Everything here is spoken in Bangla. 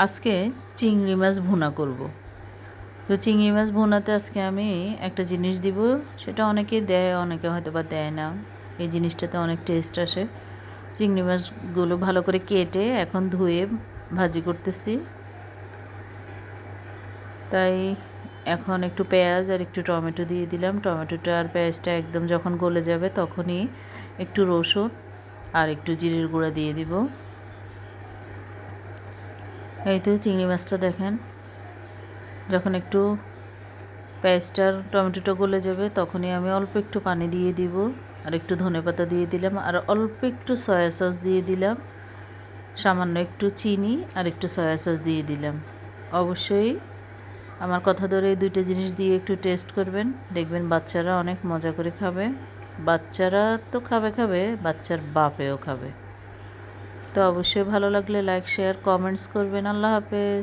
আজকে চিংড়ি মাছ ভুনা করব। তো চিংড়ি মাছ ভুনাতে আজকে আমি একটা জিনিস দিব, সেটা অনেকে দেয়, অনেকে হয়তো বা দেয় না। এই জিনিসটাতে অনেক টেস্ট আসে। চিংড়ি মাছগুলো ভালো করে কেটে এখন ধুয়ে ভাজি করতেছি। তাই এখন একটু পেঁয়াজ আর একটু টমেটো দিয়ে দিলাম। টমেটোটা আর পেঁয়াজটা একদম যখন গলে যাবে তখনই একটু রসুন আর একটু জিরের গুঁড়া দিয়ে দিব। এই তো চিংড়ি মাছটা দেখেন, যখন একটু পেঁয়াজটার টমেটোটা গলে যাবে তখনই আমি অল্প একটু পানি দিয়ে দিব, আর একটু ধনেপাতা দিয়ে দিলাম, আর অল্প একটু সয়া সস দিয়ে দিলাম, সামান্য একটু চিনি আর একটু সয়া সস দিয়ে দিলাম। অবশ্যই আমার কথা ধরে এই দুইটা জিনিস দিয়ে একটু টেস্ট করবেন, দেখবেন বাচ্চারা অনেক মজা করে খাবে। বাচ্চারা তো খাবে খাবে, বাচ্চার বাপেও খাবে। তো অবশ্যই ভালো লাগলে লাইক শেয়ার কমেন্টস করবেন। আল্লাহ হাফেজ।